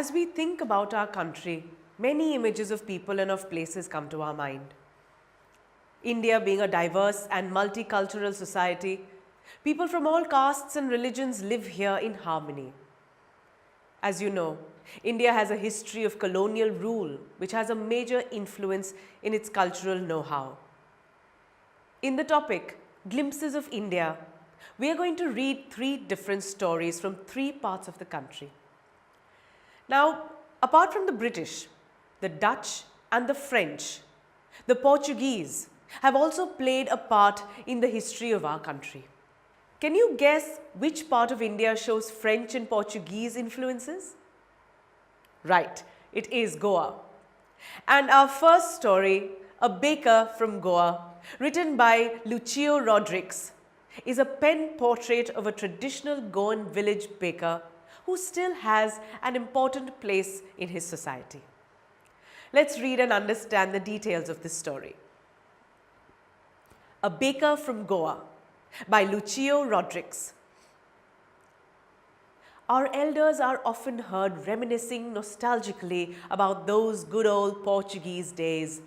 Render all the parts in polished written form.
As we think about our country, many images of people and of places come to our mind. India being a diverse and multicultural society, people from all castes and religions live here in harmony. As you know, India has a history of colonial rule which has a major influence in its cultural know-how. In the topic, Glimpses of India, we are going to read 3 different stories from 3 parts of the country. Now, apart from the British, the Dutch and the French, the Portuguese have also played a part in the history of our country. Can you guess which part of India shows French and Portuguese influences? Right, it is Goa. And our first story, A Baker from Goa, written by Lucio Rodrigues, is a pen portrait of a traditional Goan village baker who still has an important place in his society. Let's read and understand the details of this story. A Baker from Goa by Lucio Rodrigues. Our elders are often heard reminiscing nostalgically about those good old Portuguese days,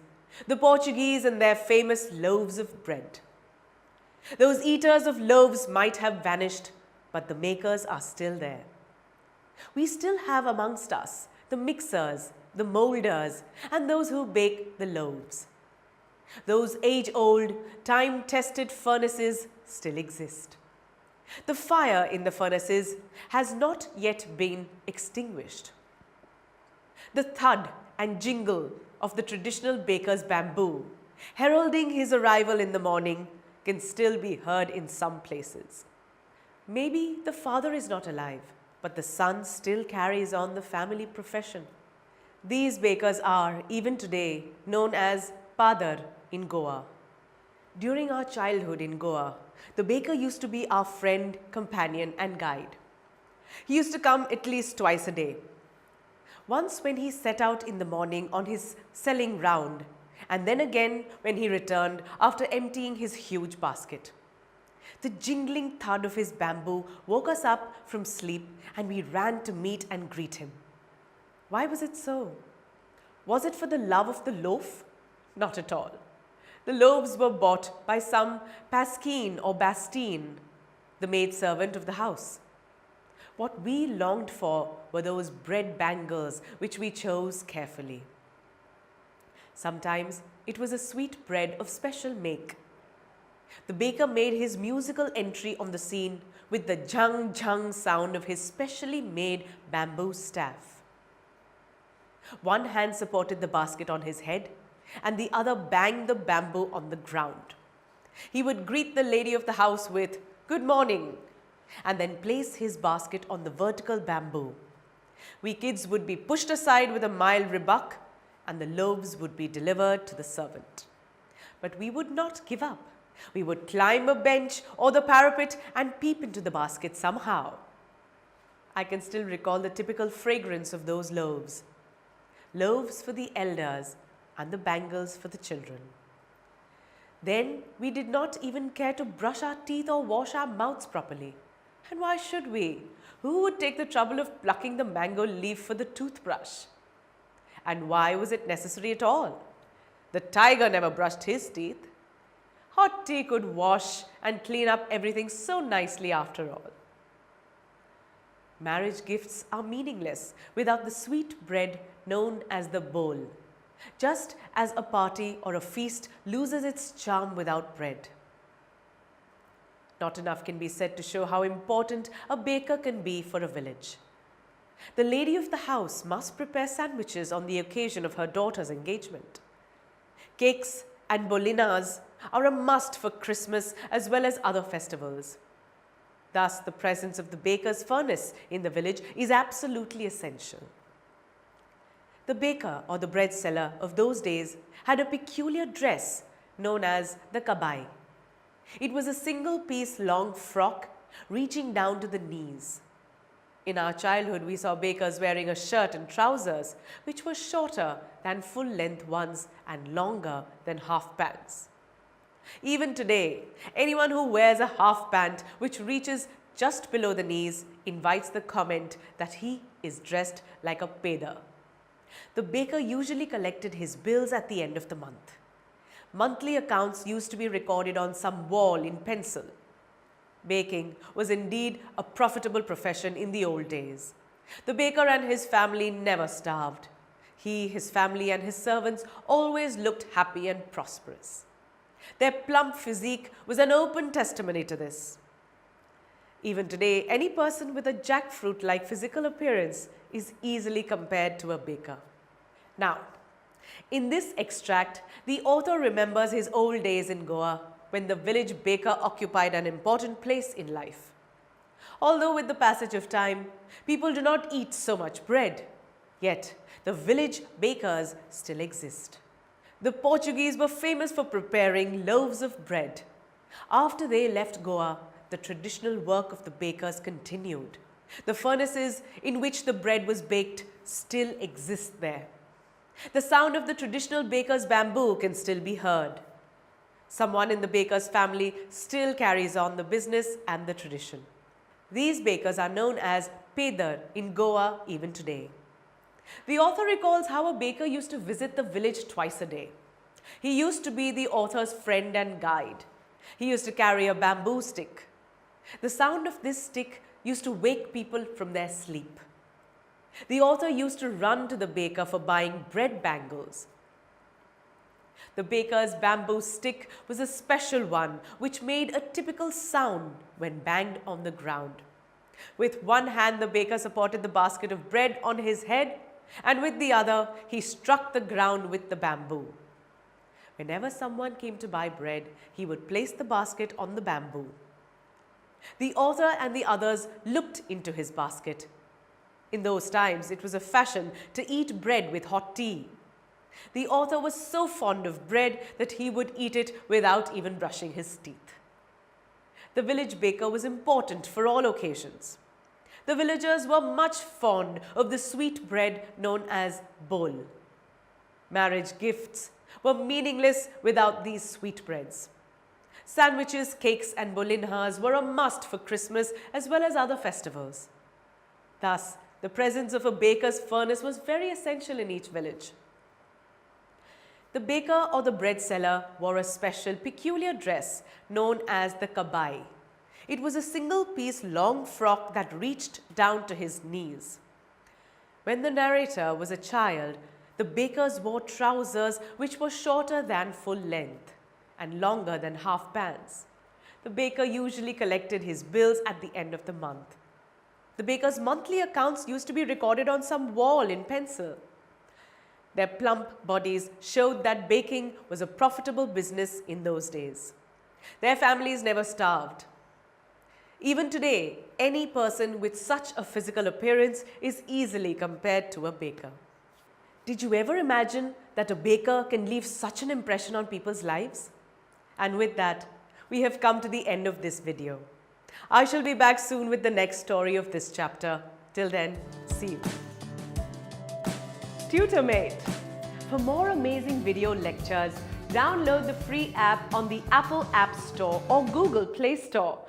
the Portuguese and their famous loaves of bread. Those eaters of loaves might have vanished, but the makers are still there. We still have amongst us the mixers, the molders, and those who bake the loaves. Those age-old, time-tested furnaces still exist. The fire in the furnaces has not yet been extinguished. The thud and jingle of the traditional baker's bamboo, heralding his arrival in the morning, can still be heard in some places. Maybe the father is not alive, but the son still carries on the family profession. These bakers are, even today, known as Padar in Goa. During our childhood in Goa, the baker used to be our friend, companion, and guide. He used to come at least twice a day. Once when he set out in the morning on his selling round, and then again when he returned after emptying his huge basket. The jingling thud of his bamboo woke us up from sleep, and we ran to meet and greet him. Why was it so? Was it for the love of the loaf? Not at all. The loaves were bought by some Pasquin or Bastine, the maidservant of the house. What we longed for were those bread bangles which we chose carefully. Sometimes it was a sweet bread of special make. The baker made his musical entry on the scene with the jung-jung sound of his specially made bamboo staff. One hand supported the basket on his head, and the other banged the bamboo on the ground. He would greet the lady of the house with, "Good morning," and then place his basket on the vertical bamboo. We kids would be pushed aside with a mild rebuke, and the loaves would be delivered to the servant. But we would not give up. We would climb a bench or the parapet and peep into the basket somehow. I can still recall the typical fragrance of those loaves. Loaves for the elders and the bangles for the children. Then we did not even care to brush our teeth or wash our mouths properly. And why should we? Who would take the trouble of plucking the mango leaf for the toothbrush? And why was it necessary at all? The tiger never brushed his teeth. Hot tea could wash and clean up everything so nicely after all. Marriage gifts are meaningless without the sweet bread known as the bowl, just as a party or a feast loses its charm without bread. Not enough can be said to show how important a baker can be for a village. The lady of the house must prepare sandwiches on the occasion of her daughter's engagement. Cakes and bolinas are a must for Christmas as well as other festivals. Thus, the presence of the baker's furnace in the village is absolutely essential. The baker or the bread seller of those days had a peculiar dress known as the kabai. It was a single-piece long frock reaching down to the knees. In our childhood, we saw bakers wearing a shirt and trousers which were shorter than full-length ones and longer than half pants. Even today, anyone who wears a half pant which reaches just below the knees invites the comment that he is dressed like a pedar. The baker usually collected his bills at the end of the month. Monthly accounts used to be recorded on some wall in pencil. Baking was indeed a profitable profession in the old days. The baker and his family never starved. He, his family and his servants always looked happy and prosperous. Their plump physique was an open testimony to this. Even today, any person with a jackfruit-like physical appearance is easily compared to a baker. Now, in this extract, the author remembers his old days in Goa when the village baker occupied an important place in life. Although with the passage of time, people do not eat so much bread, yet the village bakers still exist. The Portuguese were famous for preparing loaves of bread. After they left Goa, the traditional work of the bakers continued. The furnaces in which the bread was baked still exist there. The sound of the traditional baker's bamboo can still be heard. Someone in the baker's family still carries on the business and the tradition. These bakers are known as pedar in Goa even today. The author recalls how a baker used to visit the village twice a day. He used to be the author's friend and guide. He used to carry a bamboo stick. The sound of this stick used to wake people from their sleep. The author used to run to the baker for buying bread bangles. The baker's bamboo stick was a special one which made a typical sound when banged on the ground. With one hand, the baker supported the basket of bread on his head, and with the other, he struck the ground with the bamboo. Whenever someone came to buy bread, he would place the basket on the bamboo. The author and the others looked into his basket. In those times, it was a fashion to eat bread with hot tea. The author was so fond of bread that he would eat it without even brushing his teeth. The village baker was important for all occasions. The villagers were much fond of the sweet bread known as bol. Marriage gifts were meaningless without these sweetbreads. Sandwiches, cakes and bolinhas were a must for Christmas as well as other festivals. Thus, the presence of a baker's furnace was very essential in each village. The baker or the bread seller wore a special peculiar dress known as the kabai. It was a single-piece long frock that reached down to his knees. When the narrator was a child, the bakers wore trousers which were shorter than full length and longer than half pants. The baker usually collected his bills at the end of the month. The baker's monthly accounts used to be recorded on some wall in pencil. Their plump bodies showed that baking was a profitable business in those days. Their families never starved. Even today, any person with such a physical appearance is easily compared to a baker. Did you ever imagine that a baker can leave such an impression on people's lives? And with that, we have come to the end of this video. I shall be back soon with the next story of this chapter. Till then, see you. TutorMate. For more amazing video lectures, download the free app on the Apple App Store or Google Play Store